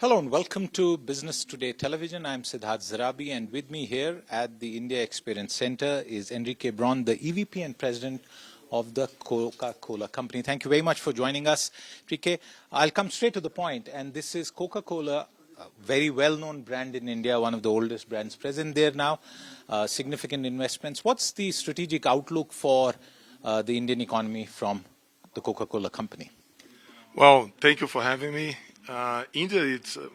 Hello and welcome to Business Today Television. I'm Siddharth Zarabi, and with me here at the India Experience Center is Henrique Braun, the EVP and President of the Coca-Cola Company. Thank you very much for joining us, Henrique. I'll come straight to the point, and this is Coca-Cola, a very well-known brand in India, one of the oldest brands present there now, significant investments. What's the strategic outlook for the Indian economy from the Coca-Cola Company? Well, thank you for having me. India is a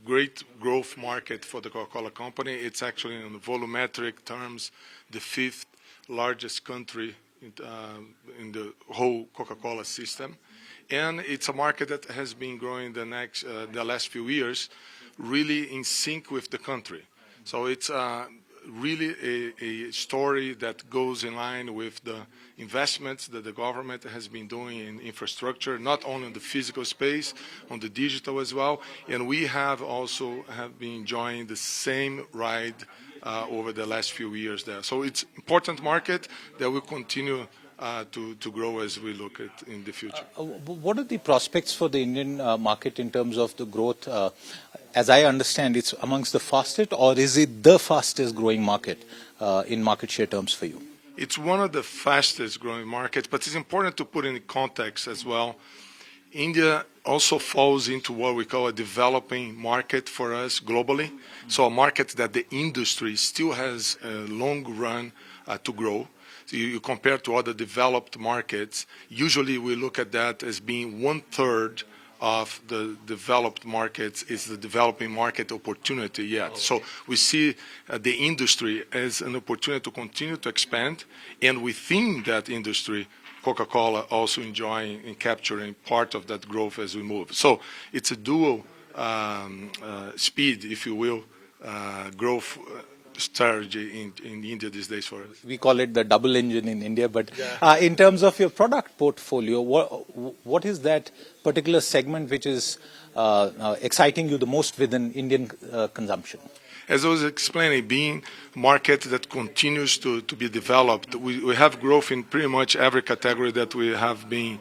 great growth market for the Coca-Cola Company. It's actually, in volumetric terms, the fifth largest country in the whole Coca-Cola system. And it's a market that has been growing the last few years really in sync with the country. So it's really a story that goes in line with the investments that the government has been doing in infrastructure, not only in the physical space, on the digital as well. And we have also been enjoying the same ride over the last few years there. So it's an important market that will continue to grow as we look at in the future. What are the prospects for the Indian market in terms of the growth? As I understand, it's amongst the fastest, or is it the fastest growing market in market share terms for you? It's one of the fastest growing markets, but it's important to put in context as well. India also falls into what we call a developing market for us globally. So a market that the industry still has a long run to grow. So you compare to other developed markets, usually we look at that as being 1/3 of the developed markets is the developing market opportunity yet. So we see the industry as an opportunity to continue to expand, and within that industry, Coca-Cola also enjoying and capturing part of that growth as we move. So it's a dual speed, if you will, growth strategy in India these days for us. We call it the double engine in India, but in terms of your product portfolio, what is that particular segment which is exciting you the most within Indian consumption? As I was explaining, being a market that continues to be developed, we have growth in pretty much every category that we have been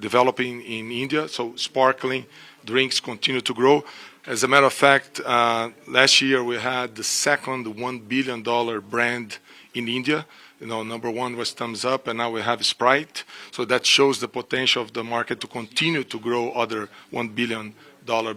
developing in India. So sparkling drinks continue to grow. As a matter of fact, last year we had the second $1 billion brand in India. Number one was Thumbs Up, and now we have Sprite. So that shows the potential of the market to continue to grow other $1 billion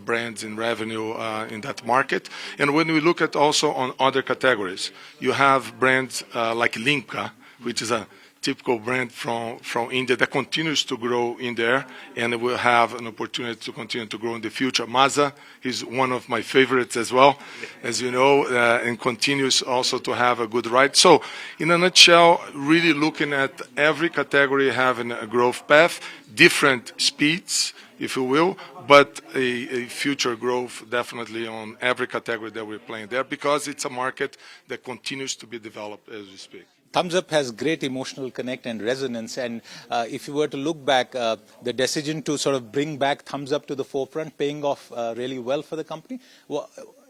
brands in revenue in that market. And when we look at also on other categories, you have brands like Limca, which is a typical brand from India that continues to grow in there, and will have an opportunity to continue to grow in the future. Maaza is one of my favorites as well, as you know, and continues also to have a good ride. So in a nutshell, really looking at every category having a growth path, different speeds, if you will, but a future growth definitely on every category that we're playing there, because it's a market that continues to be developed as we speak. Thumbs Up has great emotional connect and resonance, and if you were to look back, the decision to sort of bring back Thumbs Up to the forefront, paying off really well for the company.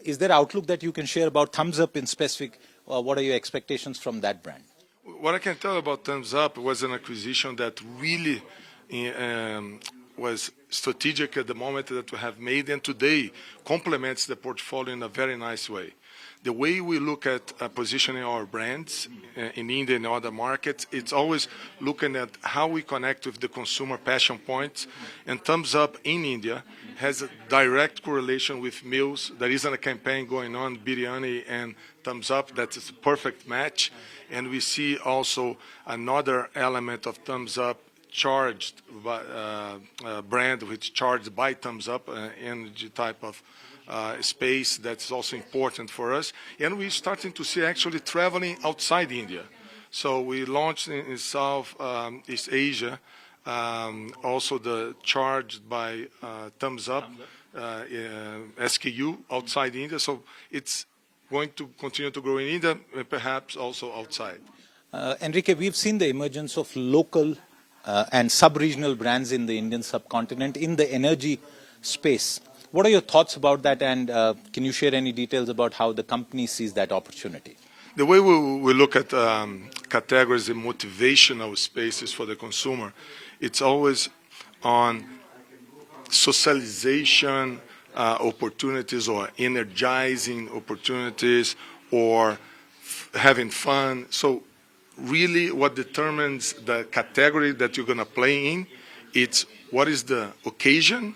Is there outlook that you can share about Thumbs Up in specific? What are your expectations from that brand? What I can tell about Thumbs Up was an acquisition that really was strategic at the moment that we have made, and today complements the portfolio in a very nice way. The way we look at positioning our brands in India and other markets, it's always looking at how we connect with the consumer passion points. And Thumbs Up in India has a direct correlation with meals. There isn't a campaign going on, biryani and Thumbs Up. That's a perfect match. And we see also another element of Thumbs Up charged by, brand, which charged by Thumbs Up, energy type of space that's also important for us. And we're starting to see actually traveling outside India. So we launched in South East Asia, also the charged by Thumbs Up SKU outside India. So it's going to continue to grow in India and perhaps also outside. Henrique, we've seen the emergence of local and sub-regional brands in the Indian subcontinent in the energy space. What are your thoughts about that, and can you share any details about how the company sees that opportunity? The way we look at categories and motivational spaces for the consumer, it's always on socialization opportunities or energizing opportunities or having fun. So really what determines the category that you're going to play in, it's what is the occasion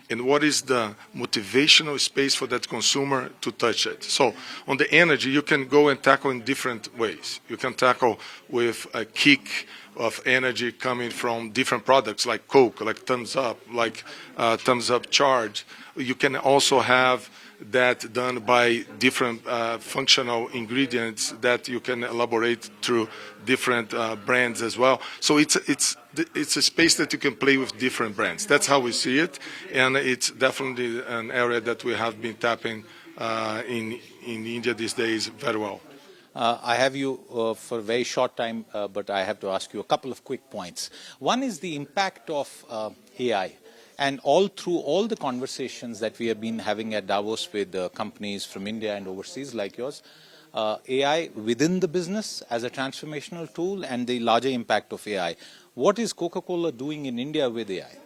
and what is the motivational space for that consumer to touch it. So on the energy, you can go and tackle in different ways. You can tackle with a kick of energy coming from different products like Coke, like Thumbs Up, like Thumbs Up Charge. You can also have that done by different functional ingredients that you can elaborate through different brands as well. So it's a space that you can play with different brands. That's how we see it, and it's definitely an area that we have been tapping in India these days very well. I have you for a very short time, but I have to ask you a couple of quick points. One is the impact of AI. And all through all the conversations that we have been having at Davos with companies from India and overseas like yours, AI within the business as a transformational tool and the larger impact of AI. What is Coca-Cola doing in India with AI?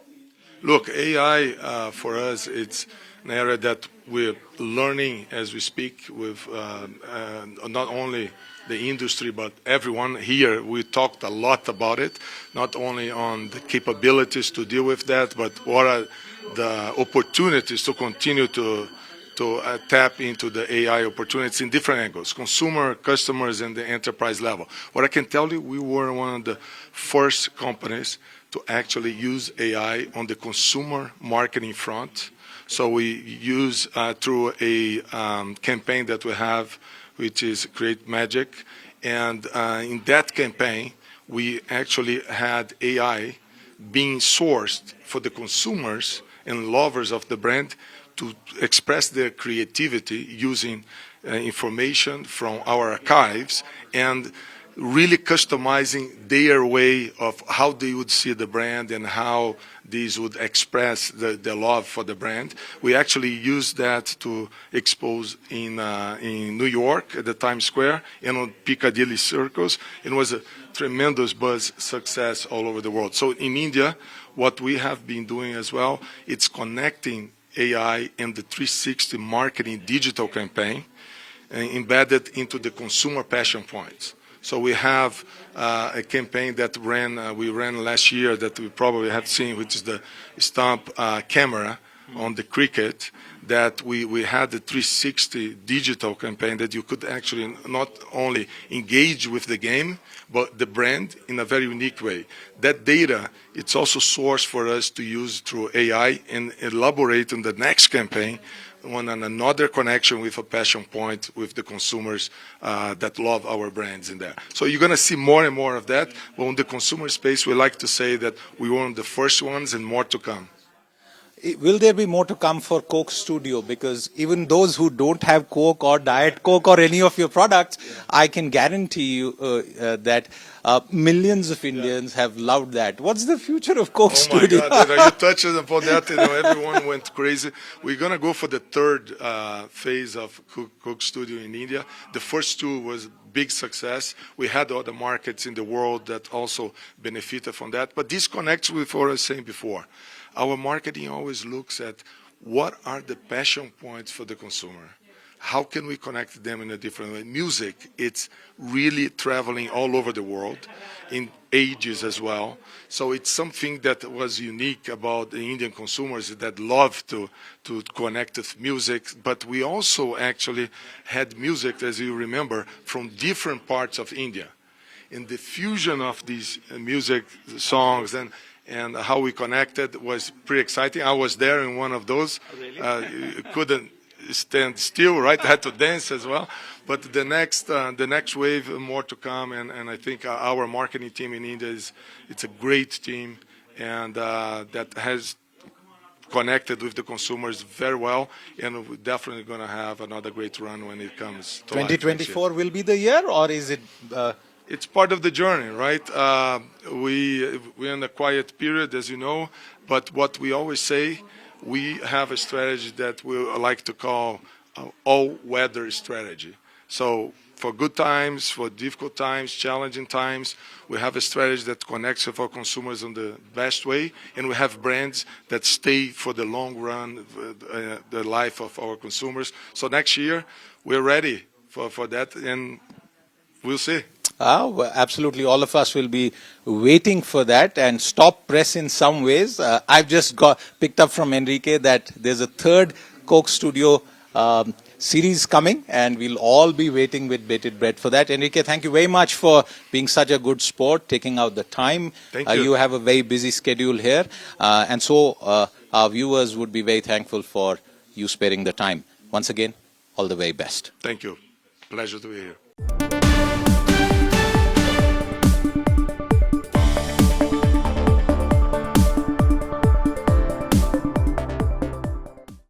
Look, AI for us, it's an area that we're learning as we speak with not only the industry, but everyone here. We talked a lot about it, not only on the capabilities to deal with that, but what are the opportunities to continue to tap into the AI opportunities in different angles, consumer, customers, and the enterprise level. What I can tell you, we were one of the first companies to actually use AI on the consumer marketing front. So we use through a campaign that we have, which is Create Magic. And in that campaign, we actually had AI being sourced for the consumers and lovers of the brand to express their creativity using information from our archives and really customizing their way of how they would see the brand and how these would express the love for the brand. We actually used that to expose in New York at the Times Square and on Piccadilly Circus. It was a tremendous buzz success all over the world. So in India, what we have been doing as well, it's connecting AI and the 360 marketing digital campaign embedded into the consumer passion points. So we have a campaign that we ran last year that we probably have seen, which is the Stomp camera on the cricket, that we had the 360 digital campaign that you could actually not only engage with the game, but the brand in a very unique way. That data, it's also source for us to use through AI and elaborate on the next campaign on another connection with a passion point with the consumers that love our brands in there. So you're going to see more and more of that. But on the consumer space, we like to say that we were one of the first ones and more to come. Will there be more to come for Coke Studio? Because even those who don't have Coke or Diet Coke or any of your products, I can guarantee you that millions of Indians have loved that. What's the future of Coke Studio? Oh my God, you touched upon that. Everyone went crazy. We're going to go for the third phase of Coke Studio in India. The first two was big success. We had other markets in the world that also benefited from that. But this connects with what I was saying before. Our marketing always looks at what are the passion points for the consumer. How can we connect them in a different way? Music, it's really traveling all over the world, in ages as well. So it's something that was unique about the Indian consumers that love to connect with music. But we also actually had music, as you remember, from different parts of India. And the fusion of these music songs and how we connected was pretty exciting. I was there in one of those. Oh, really? Couldn't stand still, right? I had to dance as well. But the next wave, more to come. And I think our marketing team in India it's a great team, and that has connected with the consumers very well. And we're definitely going to have another great run when it comes to 2024 will be the year, or is it... It's part of the journey, right? We're in a quiet period, as you know, but what we always say, we have a strategy that we like to call all-weather strategy. So for good times, for difficult times, challenging times. We have a strategy that connects with our consumers in the best way, and we have brands that stay for the long run, the life of our consumers. So next year, we're ready for that, and we'll see. Well, absolutely. All of us will be waiting for that, and stop press in some ways. I've just picked up from Henrique that there's a third Coke Studio series coming, and we'll all be waiting with bated breath for that. Henrique, thank you very much for being such a good sport, taking out the time. Thank you. You have a very busy schedule here, and so our viewers would be very thankful for you sparing the time. Once again, all the very best. Thank you. Pleasure to be here.